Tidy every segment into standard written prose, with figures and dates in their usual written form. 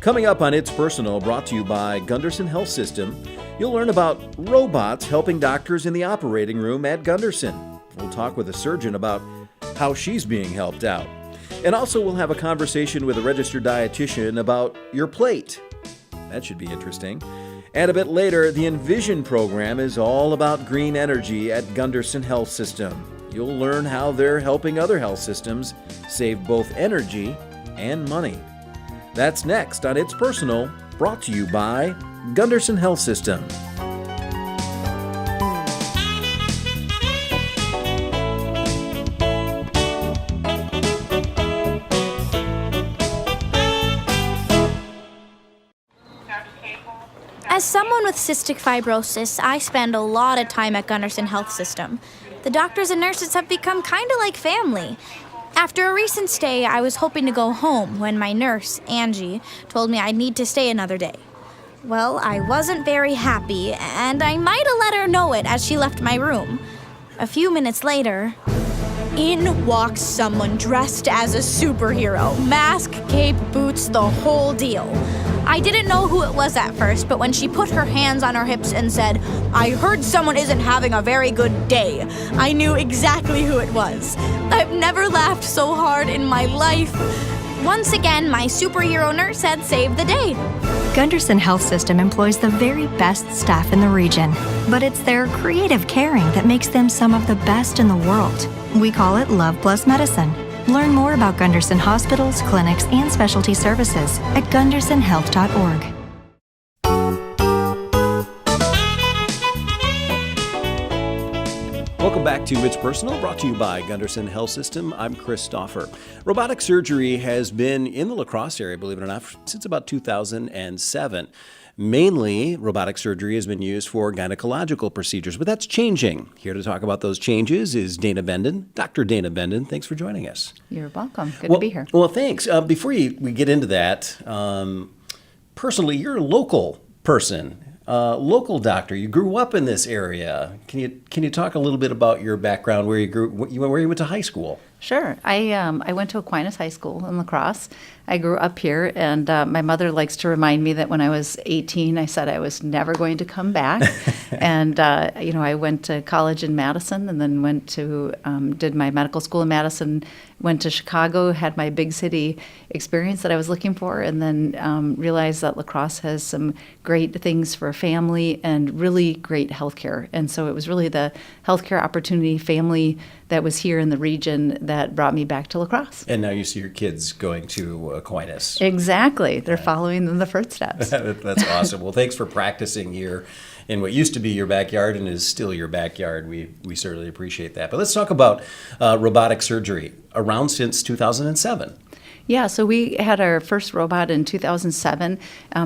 Coming up on It's Personal, brought to you by Gunderson Health System, you'll learn about robots helping doctors in the operating room at Gunderson. We'll talk with a surgeon about how she's being helped out. And also we'll have a conversation with a registered dietitian about your plate. That should be interesting. And a bit later, the Envision program is all about green energy at Gunderson Health System. You'll learn how they're helping other health systems save both energy and money. That's next on It's Personal, brought to you by Gunderson Health System. As someone with cystic fibrosis, I spend a lot of time at Gunderson Health System. The doctors and nurses have become kind of like family. After a recent stay, I was hoping to go home when my nurse, Angie, told me I'd need to stay another day. Well, I wasn't very happy, and I might have let her know it as she left my room. A few minutes later, in walks someone dressed as a superhero. Mask, cape, boots, the whole deal. I didn't know who it was at first, but when she put her hands on her hips and said, "I heard someone isn't having a very good day," I knew exactly who it was. I've never laughed so hard in my life. Once again, my superhero nurse had saved the day. Gunderson Health System employs the very best staff in the region, but it's their creative caring that makes them some of the best in the world. We call it Love Plus Medicine. Learn more about Gunderson hospitals, clinics, and specialty services at gundersonhealth.org. Welcome back to It's Personal, brought to you by Gunderson Health System. I'm Chris Stauffer. Robotic surgery has been in the La Crosse area, believe it or not, since about 2007. Mainly, robotic surgery has been used for gynecological procedures, but that's changing. Here to talk about those changes is Dana Benden. Dr. Dana Benden, thanks for joining us. You're welcome. Good to be here. Well, thanks. Before we get into that, personally, you're a local person. Local doctor. You grew up in this area. Can you talk a little bit about your background, where you went to high school? Sure. I went to Aquinas High School in La Crosse. I grew up here, and my mother likes to remind me that when I was 18, I said I was never going to come back. And I went to college in Madison, and then went to did my medical school in Madison. Went to Chicago, had my big city experience that I was looking for, and then realized that La Crosse has some great things for family and really great healthcare. And so it was really the healthcare opportunity family that was here in the region that brought me back to La Crosse. And now you see your kids going to Aquinas. Exactly. They're following in the footsteps. That's awesome. Well, thanks for practicing here in what used to be your backyard and is still your backyard. We certainly appreciate that. But let's talk about robotic surgery, around since 2007. Yeah, so we had our first robot in 2007,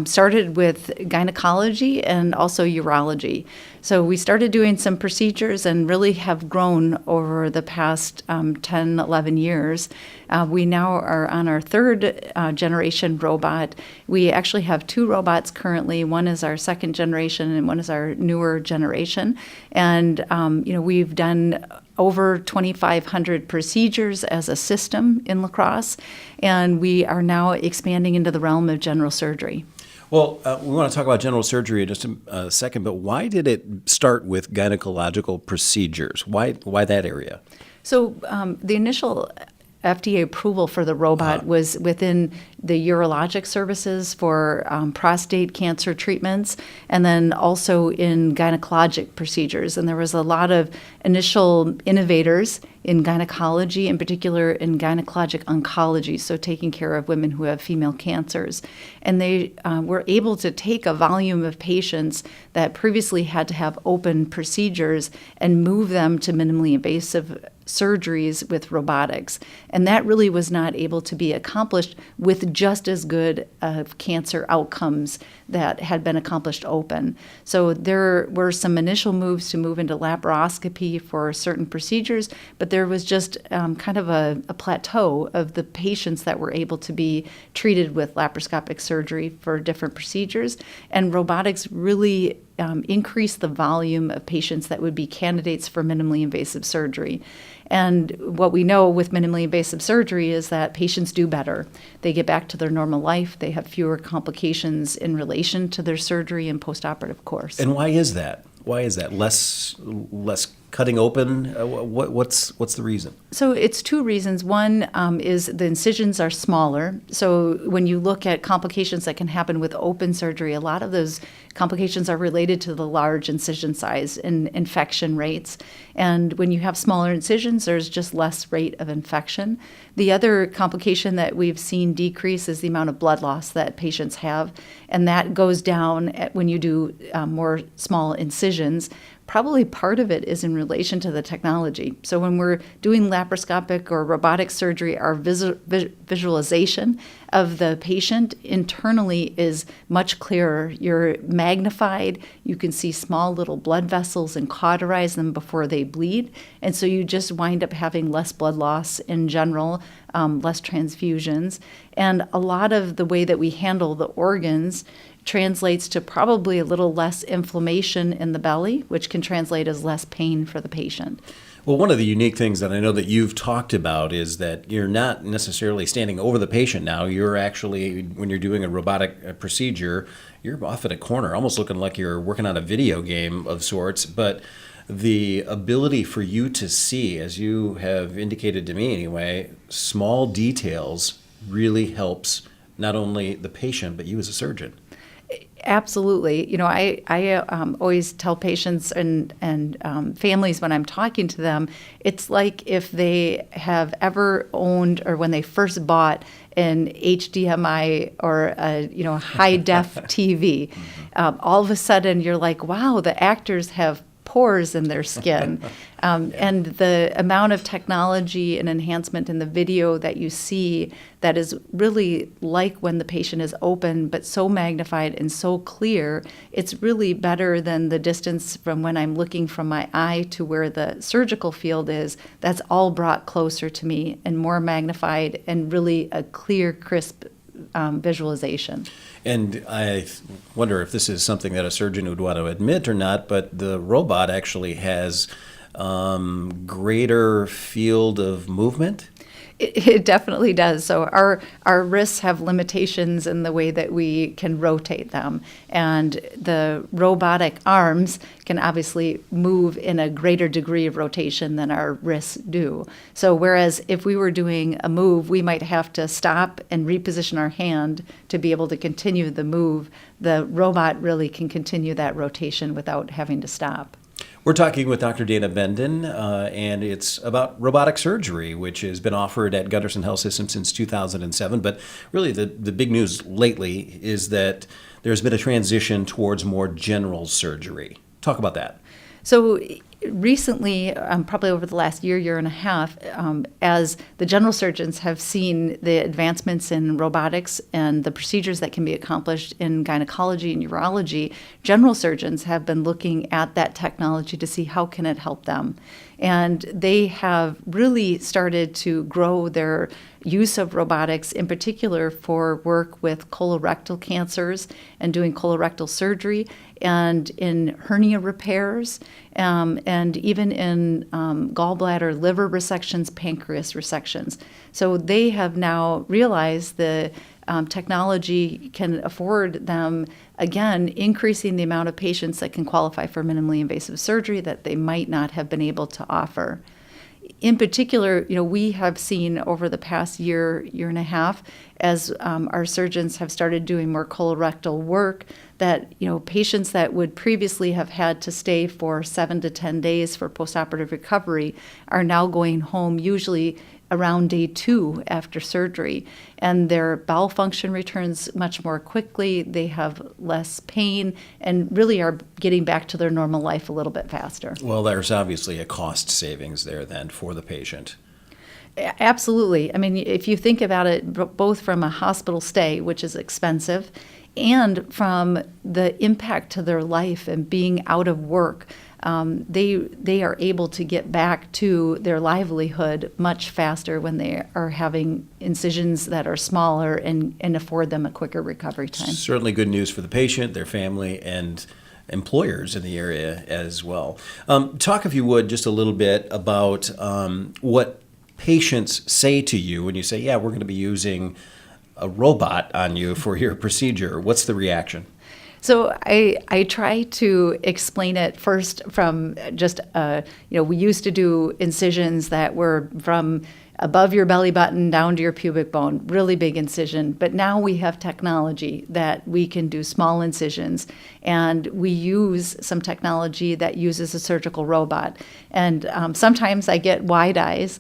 started with gynecology and also urology. So we started doing some procedures and really have grown over the past 10, 11 years. We now are on our third generation robot. We actually have two robots currently. One is our second generation and one is our newer generation. And, we've done over 2,500 procedures as a system in La Crosse, and we are now expanding into the realm of general surgery. Well, we want to talk about general surgery in just a second, but why did it start with gynecological procedures? Why that area? So the initial FDA approval for the robot was within the urologic services for prostate cancer treatments, and then also in gynecologic procedures. And there was a lot of initial innovators in gynecology, in particular in gynecologic oncology, so taking care of women who have female cancers. And they were able to take a volume of patients that previously had to have open procedures and move them to minimally invasive surgeries with robotics. And that really was not able to be accomplished with just as good cancer outcomes that had been accomplished open. So there were some initial moves to move into laparoscopy for certain procedures, but there there was just kind of a plateau of the patients that were able to be treated with laparoscopic surgery for different procedures. And robotics really increased the volume of patients that would be candidates for minimally invasive surgery. And what we know with minimally invasive surgery is that patients do better. They get back to their normal life. They have fewer complications in relation to their surgery and postoperative course. And why is that? Why is that? Less cutting open? What's the reason? So it's two reasons. One is the incisions are smaller. So when you look at complications that can happen with open surgery, a lot of those complications are related to the large incision size and infection rates. And when you have smaller incisions, there's just less rate of infection. The other complication that we've seen decrease is the amount of blood loss that patients have. And that goes down when you do more small incisions. Probably part of it is in relation to the technology. So when we're doing laparoscopic or robotic surgery, our visualization of the patient internally is much clearer. You're magnified. You can see small little blood vessels and cauterize them before they bleed. And so you just wind up having less blood loss in general, less transfusions. And a lot of the way that we handle the organs translates to probably a little less inflammation in the belly, which can translate as less pain for the patient. Well, one of the unique things that I know that you've talked about is that you're not necessarily standing over the patient now. You're actually, when you're doing a robotic procedure, you're off at a corner, almost looking like you're working on a video game of sorts. But the ability for you to see, as you have indicated to me anyway, small details really helps not only the patient, but you as a surgeon. Absolutely. I always tell patients and families when I'm talking to them, it's like if they have ever owned or when they first bought an HDMI or a high-def TV. All of a sudden, you're like, wow, the actors have pores in their skin. And the amount of technology and enhancement in the video that you see that is really like when the patient is open, but so magnified and so clear, it's really better than the distance from when I'm looking from my eye to where the surgical field is. That's all brought closer to me and more magnified and really a clear, crisp visualization. And I wonder if this is something that a surgeon would want to admit or not, but the robot actually has greater field of movement? It definitely does. So our wrists have limitations in the way that we can rotate them. And the robotic arms can obviously move in a greater degree of rotation than our wrists do. So whereas if we were doing a move, we might have to stop and reposition our hand to be able to continue the move, the robot really can continue that rotation without having to stop. We're talking with Dr. Dana Benden, and it's about robotic surgery, which has been offered at Gunderson Health System since 2007. But really the big news lately is that there's been a transition towards more general surgery. Talk about that. So recently, probably over the last year and a half, as the general surgeons have seen the advancements in robotics and the procedures that can be accomplished in gynecology and urology, general surgeons have been looking at that technology to see how can it help them. And they have really started to grow their use of robotics, in particular for work with colorectal cancers and doing colorectal surgery and in hernia repairs, and even in gallbladder, liver resections, pancreas resections. So they have now realized the technology can afford them, again, increasing the amount of patients that can qualify for minimally invasive surgery that they might not have been able to offer. In particular, we have seen over the past year and a half, as our surgeons have started doing more colorectal work, that patients that would previously have had to stay for 7 to 10 days for postoperative recovery are now going home usually around day 2 after surgery, and their bowel function returns much more quickly. They have less pain and really are getting back to their normal life a little bit faster. Well, there's obviously a cost savings there then for the patient. Absolutely. I mean, if you think about it, both from a hospital stay, which is expensive, and from the impact to their life and being out of work. they are able to get back to their livelihood much faster when they are having incisions that are smaller and afford them a quicker recovery time. Certainly good news for the patient, their family, and employers in the area as well. Talk, if you would, just a little bit about what patients say to you when you say, yeah, we're going to be using a robot on you for your procedure. What's the reaction? So I try to explain it first from just, we used to do incisions that were from above your belly button down to your pubic bone, really big incision. But now we have technology that we can do small incisions, and we use some technology that uses a surgical robot. And sometimes I get wide eyes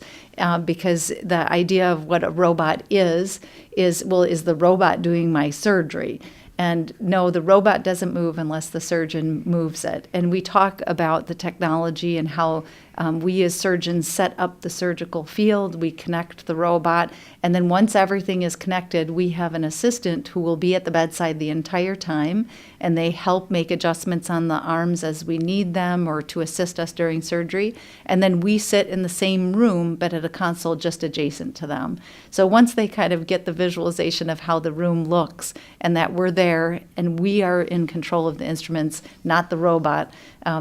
because the idea of what a robot is the robot doing my surgery? And no, the robot doesn't move unless the surgeon moves it. And we talk about the technology and how we as surgeons set up the surgical field, we connect the robot, and then once everything is connected, we have an assistant who will be at the bedside the entire time, and they help make adjustments on the arms as we need them or to assist us during surgery. And then we sit in the same room, but at a console just adjacent to them. So once they kind of get the visualization of how the room looks and that we're there and we are in control of the instruments, not the robot,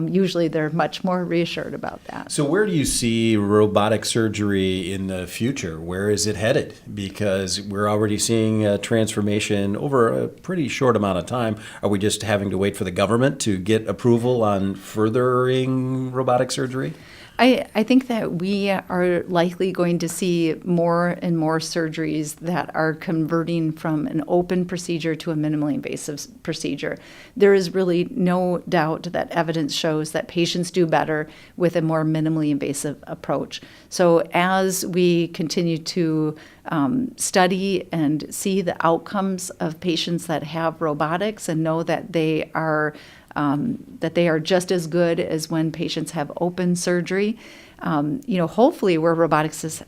usually they're much more reassured about that. So where do you see robotic surgery in the future? Where is it headed? Because we're already seeing a transformation over a pretty short amount of time. Are we just having to wait for the government to get approval on furthering robotic surgery? I think that we are likely going to see more and more surgeries that are converting from an open procedure to a minimally invasive procedure. There is really no doubt that evidence shows that patients do better with a more minimally invasive approach. So as we continue to study and see the outcomes of patients that have robotics and know that they are just as good as when patients have open surgery. Hopefully where robotics is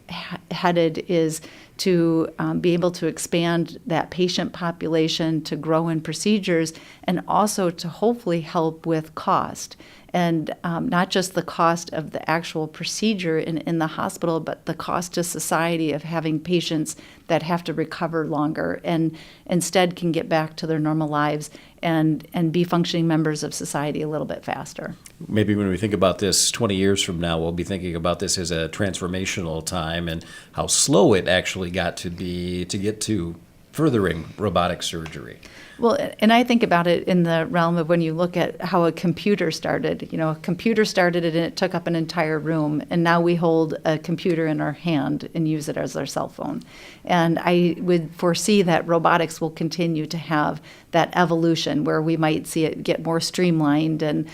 headed is to be able to expand that patient population to grow in procedures and also to hopefully help with cost. And not just the cost of the actual procedure in the hospital, but the cost to society of having patients that have to recover longer and instead can get back to their normal lives and be functioning members of society a little bit faster. Maybe when we think about this 20 years from now, we'll be thinking about this as a transformational time and how slow it actually got to be to get to furthering robotic surgery. Well, and I think about it in the realm of when you look at how a computer started. A computer started and it took up an entire room, and now we hold a computer in our hand and use it as our cell phone. And I would foresee that robotics will continue to have that evolution where we might see it get more streamlined and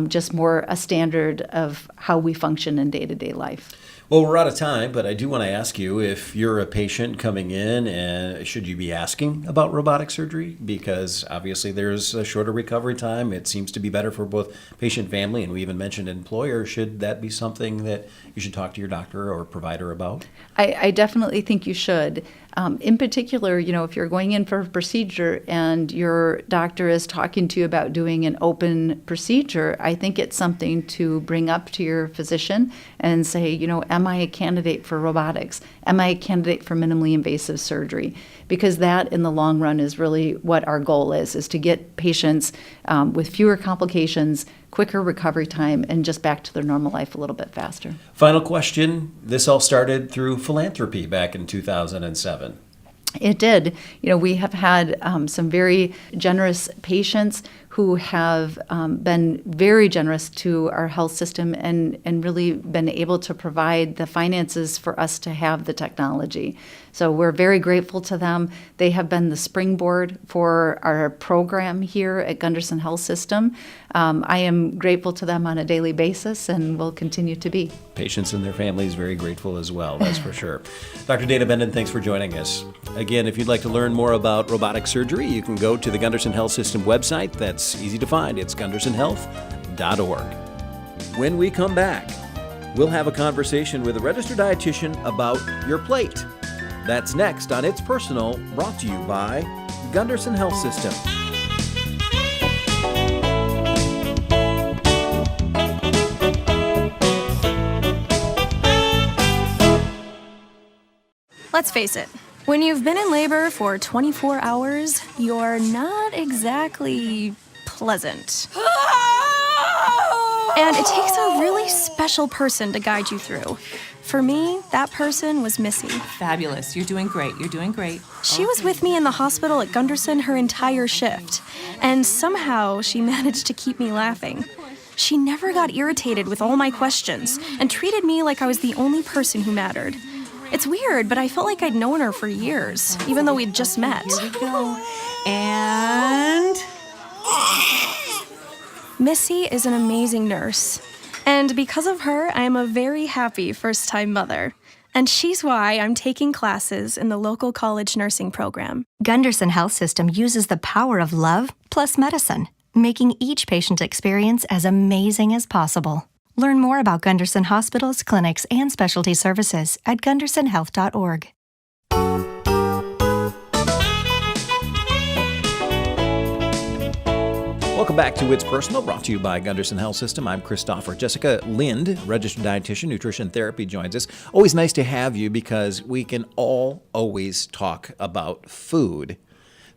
just more a standard of how we function in day-to-day life. Well, we're out of time, but I do want to ask you if you're a patient coming in, and should you be asking about robotic surgery? Because obviously there's a shorter recovery time. It seems to be better for both patient, family, and we even mentioned employer. Should that be something that you should talk to your doctor or provider about? I definitely think you should. In particular, if you're going in for a procedure and your doctor is talking to you about doing an open procedure, I think it's something to bring up to your physician and say, am I a candidate for robotics? Am I a candidate for minimally invasive surgery? Because that, in the long run, is really what our goal is to get patients with fewer complications, quicker recovery time, and just back to their normal life a little bit faster. Final question. This all started through philanthropy back in 2007. It did. We have had some very generous patients who have been very generous to our health system and really been able to provide the finances for us to have the technology. So we're very grateful to them. They have been the springboard for our program here at Gunderson Health System. I am grateful to them on a daily basis and will continue to be. Patients and their families very grateful as well, that's for sure. Dr. Dana Benden, thanks for joining us. Again, if you'd like to learn more about robotic surgery, you can go to the Gunderson Health System website. That's easy to find. It's gundersonhealth.org. When we come back, we'll have a conversation with a registered dietitian about your plate. That's next on It's Personal, brought to you by Gunderson Health System. Let's face it, when you've been in labor for 24 hours, you're not exactly pleasant. And it takes a really special person to guide you through. For me, that person was Missy. Fabulous. You're doing great. You're doing great. She was with me in the hospital at Gunderson her entire shift, and somehow she managed to keep me laughing. She never got irritated with all my questions and treated me like I was the only person who mattered. It's weird, but I felt like I'd known her for years, even though we'd just met. Here we go. And... Missy is an amazing nurse. And because of her, I am a very happy first-time mother. And she's why I'm taking classes in the local college nursing program. Gunderson Health System uses the power of love plus medicine, making each patient experience as amazing as possible. Learn more about Gunderson hospitals, clinics, and specialty services at gundersonhealth.org. Welcome back to It's Personal, brought to you by Gunderson Health System. I'm Christopher. Jessica Lind, registered dietitian, nutrition therapy, joins us. Always nice to have you because we can all always talk about food.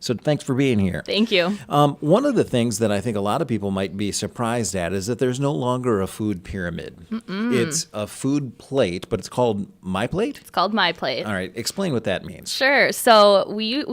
So thanks for being here. Thank you. One of the things that I think a lot of people might be surprised at is that there's no longer a food pyramid. It's a food plate, but it's called MyPlate? It's called MyPlate. All right. Explain what that means. Sure. So we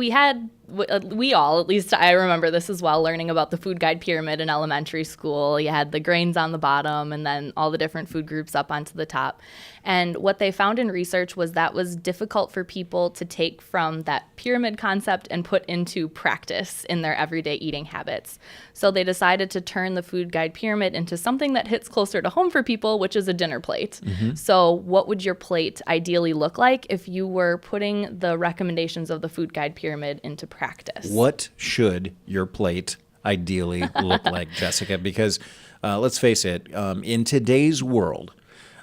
all, at least I remember this as well, learning about the food guide pyramid in elementary school. You had the grains on the bottom and then all the different food groups up onto the top. And what they found in research was that was difficult for people to take from that pyramid concept and put into practice in their everyday eating habits. So they decided to turn the food guide pyramid into something that hits closer to home for people, which is a dinner plate. So what would your plate ideally look like if you were putting the recommendations of the food guide pyramid into practice? What should your plate ideally look like, Jessica? Because let's face it, in today's world,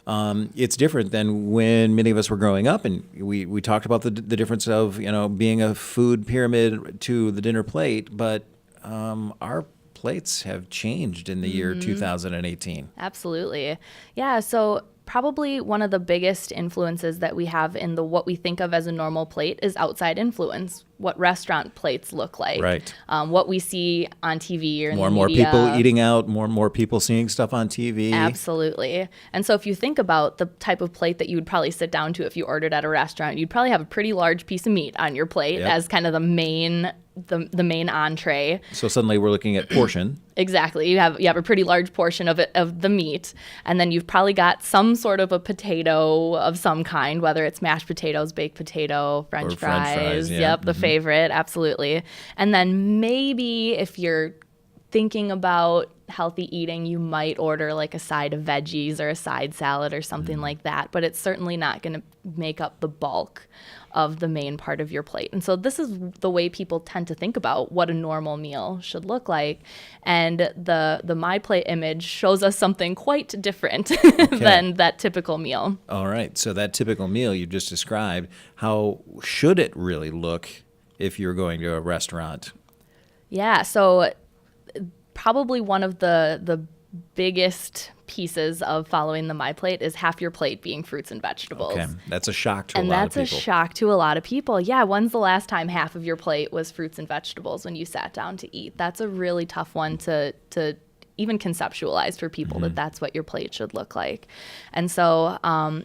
it's different than when many of us were growing up, and we talked about the difference of being a food pyramid to the dinner plate, but our plates have changed in the year 2018. Absolutely. Yeah, so probably one of the biggest influences that we have in what we think of as a normal plate is outside influence, what restaurant plates look like, right? What we see on TV or in more the and more media. people eating out, more and more people seeing stuff on TV. Absolutely. And so if you think about the type of plate that you would probably sit down to if you ordered at a restaurant, you'd probably have a pretty large piece of meat on your plate as kind of the main entree. So suddenly we're looking at portion. Exactly. You have a pretty large portion of the meat, and then you've probably got some sort of a potato of some kind, whether it's mashed potatoes, baked potato, French fries. Yeah. Yep, the favorite, absolutely. And then maybe if you're thinking about healthy eating, you might order like a side of veggies or a side salad or something like that, but it's certainly not going to make up the bulk of the main part of your plate. And so this is the way people tend to think about what a normal meal should look like. And the MyPlate image shows us something quite different than that typical meal. All right. So that typical meal you just described, how should it really look if you're going to a restaurant? Yeah. So probably one of the biggest pieces of following the MyPlate is half your plate being fruits and vegetables. Okay, that's a shock to a lot of people. And that's a shock to a lot of people. Yeah, when's the last time half of your plate was fruits and vegetables when you sat down to eat? That's a really tough one to even conceptualize for people that that's what your plate should look like. And so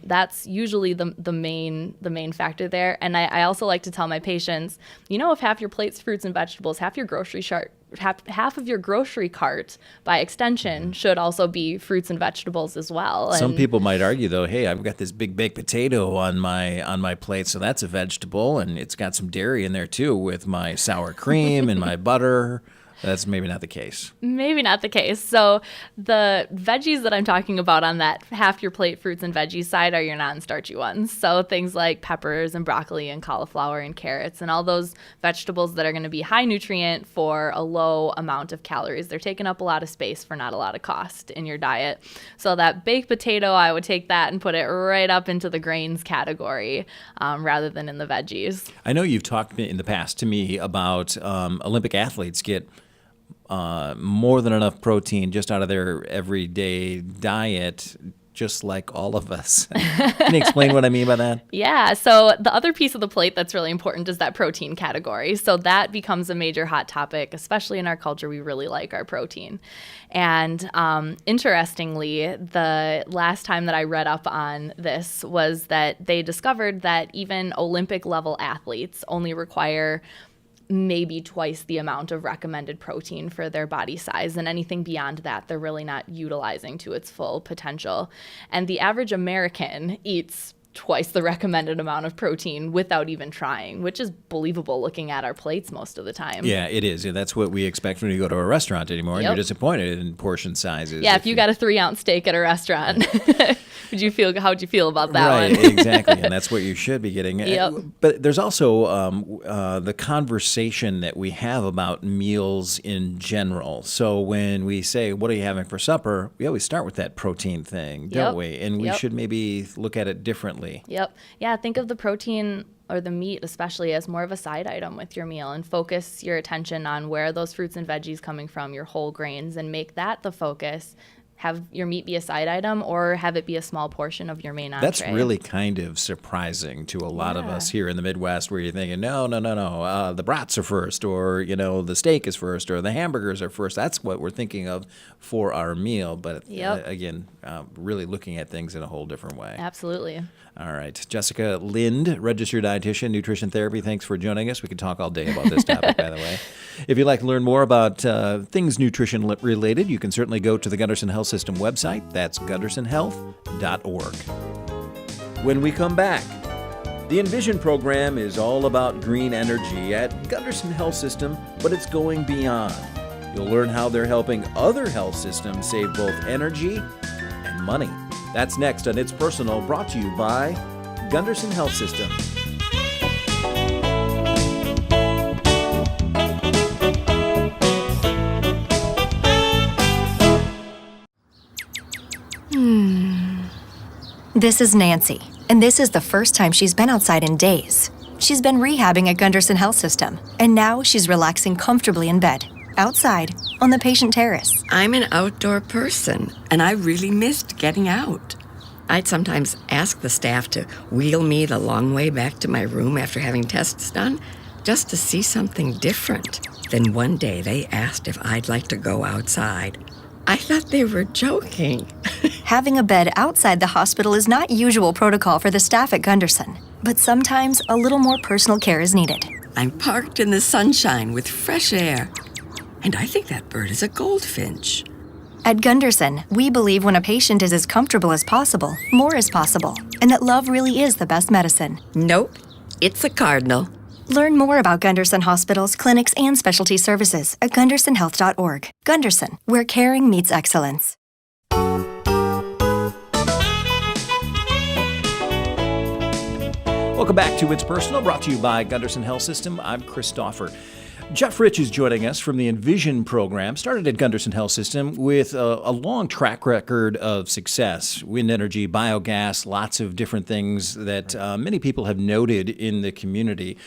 that's usually the main factor there. And I also like to tell my patients, if half your plate's fruits and vegetables, half of your grocery cart by extension should also be fruits and vegetables as well. Some people might argue though, hey, I've got this big baked potato on my plate, so that's a vegetable, and it's got some dairy in there too with my sour cream and my butter. That's maybe not the case. Maybe not the case. So the veggies that I'm talking about on that half your plate fruits and veggies side are your non-starchy ones. So things like peppers and broccoli and cauliflower and carrots and all those vegetables that are going to be high nutrient for a low amount of calories. They're taking up a lot of space for not a lot of cost in your diet. So that baked potato, I would take that and put it right up into the grains category rather than in the veggies. I know you've talked in the past to me about Olympic athletes get more than enough protein just out of their everyday diet. just like all of us. Can you explain what I mean by that? Yeah, so the other piece of the plate that's really important is that protein category. So that becomes a major hot topic, especially in our culture. We really like our protein. And interestingly, the last time that I read up on this was that they discovered that even Olympic level athletes only require maybe twice the amount of recommended protein for their body size, and anything beyond that they're really not utilizing to its full potential. And the average American eats twice the recommended amount of protein without even trying, which is believable looking at our plates most of the time. Yeah, it is. Yeah, that's what we expect when you go to a restaurant anymore, and you're disappointed in portion sizes. Yeah, if you got a 3-ounce steak at a how'd you feel about that right, one? Exactly, and that's what you should be getting. Yep. But there's also the conversation that we have about meals in general. So when we say, what are you having for supper, we always start with that protein thing, don't we? And we should maybe look at it differently. Yep. Yeah, think of the protein or the meat especially as more of a side item with your meal, and focus your attention on where are those fruits and veggies coming from, your whole grains, and make that the focus. Have your meat be a side item or have it be a small portion of your main entree. That's really kind of surprising to a lot of us here in the Midwest, where you're thinking, no, the brats are first, or, the steak is first, or the hamburgers are first. That's what we're thinking of for our meal. But again, really looking at things in a whole different way. Absolutely. All right. Jessica Lind, registered dietitian, nutrition therapy, thanks for joining us. We could talk all day about this topic, by the way. If you'd like to learn more about things nutrition related, you can certainly go to the Gunderson Health System website. That's gundersonhealth.org. When we come back, the Envision program is all about green energy at Gunderson Health System, but it's going beyond. You'll learn how they're helping other health systems save both energy and money. That's next on It's Personal, brought to you by Gunderson Health System. This is Nancy, and this is the first time she's been outside in days. She's been rehabbing at Gunderson Health System, and now she's relaxing comfortably in bed, outside, on the patient terrace. I'm an outdoor person, and I really missed getting out. I'd sometimes ask the staff to wheel me the long way back to my room after having tests done, just to see something different. Then one day they asked if I'd like to go outside. I thought they were joking. Having a bed outside the hospital is not usual protocol for the staff at Gunderson, but sometimes a little more personal care is needed. I'm parked in the sunshine with fresh air, and I think that bird is a goldfinch. At Gunderson, we believe when a patient is as comfortable as possible, more is possible, and that love really is the best medicine. Nope, it's a cardinal. Learn more about Gunderson hospitals, clinics, and specialty services at gundersonhealth.org. Gunderson, where caring meets excellence. Welcome back to It's Personal, brought to you by Gunderson Health System. I'm Chris Stauffer. Jeff Rich is joining us from the Envision program, started at Gunderson Health System with a long track record of success. Wind energy, biogas, lots of different things that many people have noted in the community.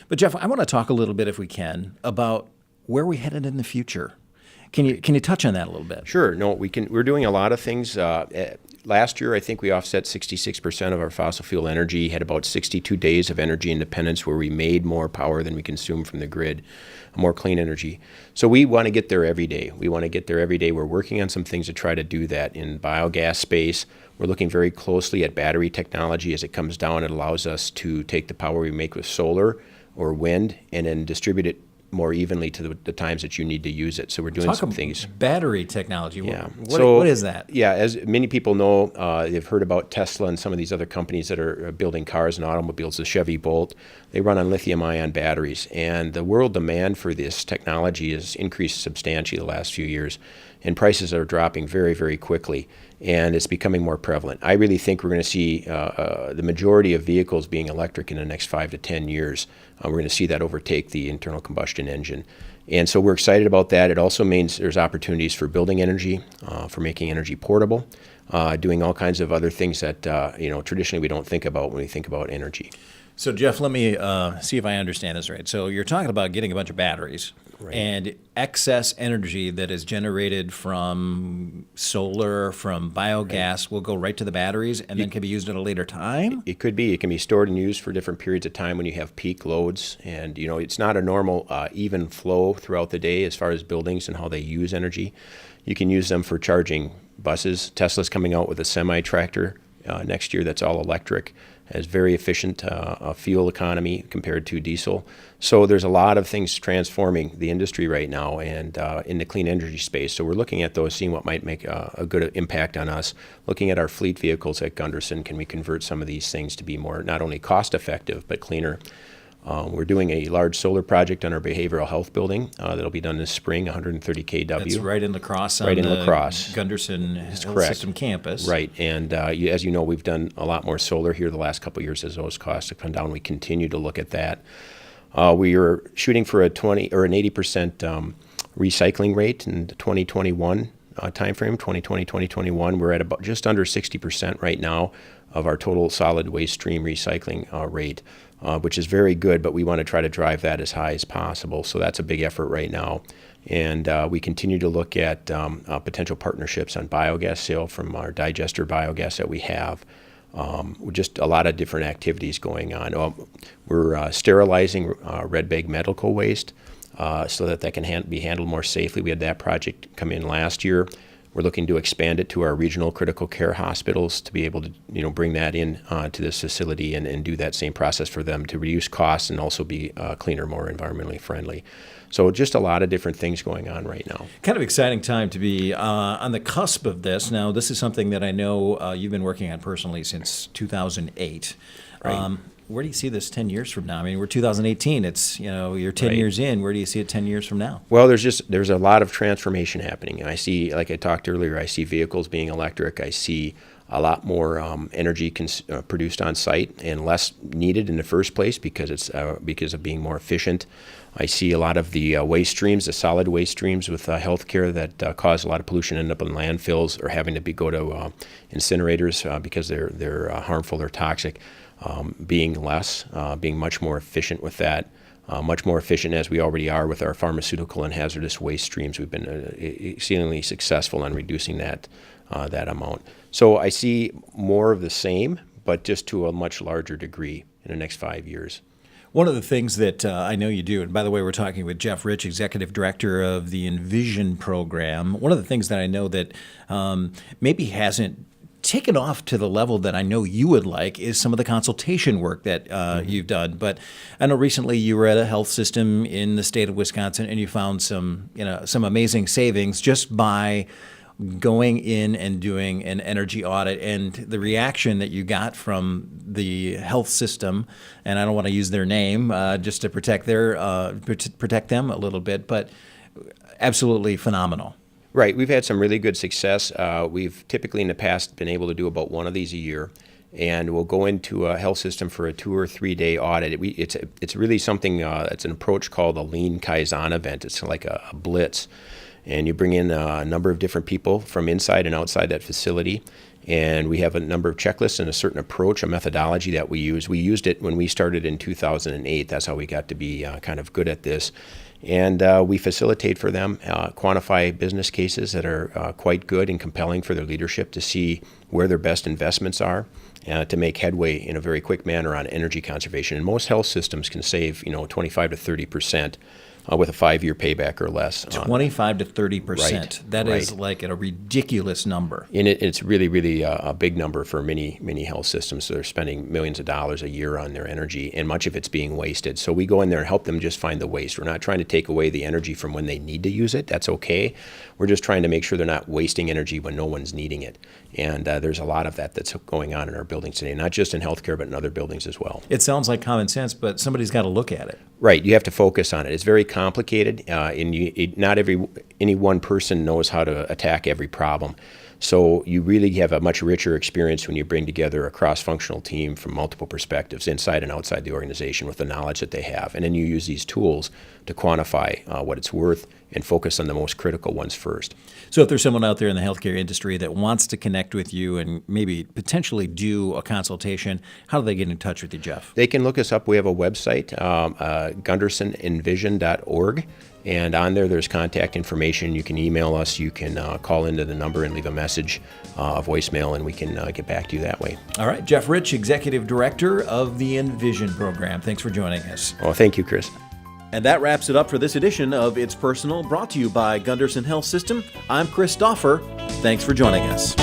But Jeff, I want to talk a little bit, if we can, about where we're headed in the future. Can you touch on that a little bit? Sure. No, we can. We're doing a lot of things. Last year, I think we offset 66% of our fossil fuel energy, had about 62 days of energy independence where we made more power than we consumed from the grid, more clean energy. So we want to get there every day. We're working on some things to try to do that in biogas space. We're looking very closely at battery technology. As it comes down, it allows us to take the power we make with solar or wind and then distribute it more evenly to the times that you need to use it. So we're doing some things. Battery technology. Yeah. What is that? Yeah, as many people know, they've heard about Tesla and some of these other companies that are building cars and automobiles, the Chevy Bolt. They run on lithium-ion batteries. And the world demand for this technology has increased substantially the last few years. And prices are dropping very, very quickly. And it's becoming more prevalent. I really think we're going to see the majority of vehicles being electric in the next 5 to 10 years. We're going to see that overtake the internal combustion engine. And so we're excited about that. It also means there's opportunities for building energy, for making energy portable. doing all kinds of other things that traditionally we don't think about when we think about energy. So, Jeff, let me see if I understand this right. So, you're talking about getting a bunch of batteries and excess energy that is generated from solar, from biogas, will go right to the batteries and then can be used at a later time? It could be. It can be stored and used for different periods of time when you have peak loads. And, it's not a normal even flow throughout the day as far as buildings and how they use energy. You can use them for charging buses. Tesla's coming out with a semi-tractor next year that's all electric. Has very efficient fuel economy compared to diesel. So there's a lot of things transforming the industry right now and in the clean energy space. So we're looking at those, seeing what might make a good impact on us. Looking at our fleet vehicles at Gunderson, can we convert some of these things to be more not only cost effective but cleaner? We're doing a large solar project on our behavioral health building that'll be done this spring, 130 kW. That's right in La Crosse on right in the La Crosse. Gunderson Health correct. System campus. Right, and as you know, we've done a lot more solar here the last couple of years as those costs have come down. We continue to look at that. We are shooting for a 20 or an 80% recycling rate in the 2021 timeframe, 2020, 2021. We're at about just under 60% right now of our total solid waste stream recycling rate. Which is very good, but we want to try to drive that as high as possible. So that's a big effort right now. And we continue to look at potential partnerships on biogas sale from our digester biogas that we have. Just a lot of different activities going on. We're sterilizing red bag medical waste so that can be handled more safely. We had that project come in last year. We're looking to expand it to our regional critical care hospitals to be able to, bring that in to this facility and do that same process for them to reduce costs and also be cleaner, more environmentally friendly. So just a lot of different things going on right now. Kind of exciting time to be on the cusp of this. Now, this is something that I know you've been working on personally since 2008. Right. Where do you see this 10 years from now? I mean, we're 2018. It's, you're 10 Right. years in. Where do you see it 10 years from now? Well, there's a lot of transformation happening. I see, like I talked earlier, I see vehicles being electric. I see a lot more energy produced on site and less needed in the first place because of being more efficient. I see a lot of the waste streams, the solid waste streams with healthcare that cause a lot of pollution, end up in landfills or having to go to incinerators because they're harmful or toxic. Being less, being much more efficient with that, much more efficient as we already are with our pharmaceutical and hazardous waste streams. We've been exceedingly successful on reducing that amount. So I see more of the same, but just to a much larger degree in the next 5 years. One of the things that I know you do, and by the way, we're talking with Jeff Rich, Executive Director of the Envision program. One of the things that I know that maybe hasn't taken off to the level that I know you would like is some of the consultation work that you've done. But I know recently you were at a health system in the state of Wisconsin and you found some amazing savings just by going in and doing an energy audit, and the reaction that you got from the health system, and I don't want to use their name just to protect them a little bit, but absolutely phenomenal. Right. We've had some really good success. We've typically in the past been able to do about one of these a year, and we'll go into a health system for a 2 or 3 day audit. It's really something, it's an approach called a lean Kaizen event. It's like a blitz, and you bring in a number of different people from inside and outside that facility, and we have a number of checklists and a certain approach, a methodology that we use. We used it when we started in 2008. That's how we got to be kind of good at this. And we facilitate for them, quantify business cases that are quite good and compelling for their leadership to see where their best investments are, to make headway in a very quick manner on energy conservation. And most health systems can save, 25 to 30% with a 5-year payback or less. 25 to 30%. Right, That right. is like a ridiculous number. And it's really, really a big number for many, many health systems. So they're spending millions of dollars a year on their energy, and much of it's being wasted. So we go in there and help them just find the waste. We're not trying to take away the energy from when they need to use it. That's okay. We're just trying to make sure they're not wasting energy when no one's needing it. And there's a lot of that's going on in our buildings today, not just in healthcare, but in other buildings as well. It sounds like common sense, but somebody's got to look at it. Right, you have to focus on it. It's very complicated, and not any one person knows how to attack every problem. So you really have a much richer experience when you bring together a cross-functional team from multiple perspectives, inside and outside the organization, with the knowledge that they have. And then you use these tools to quantify what it's worth and focus on the most critical ones first. So if there's someone out there in the healthcare industry that wants to connect with you and maybe potentially do a consultation, how do they get in touch with you, Jeff? They can look us up. We have a website, GundersonEnvision.org. And on there's contact information. You can email us. You can call into the number and leave a message, a voicemail, and we can get back to you that way. All right. Jeff Rich, Executive Director of the Envision program. Thanks for joining us. Oh, thank you, Chris. And that wraps it up for this edition of It's Personal, brought to you by Gunderson Health System. I'm Chris Stauffer. Thanks for joining us.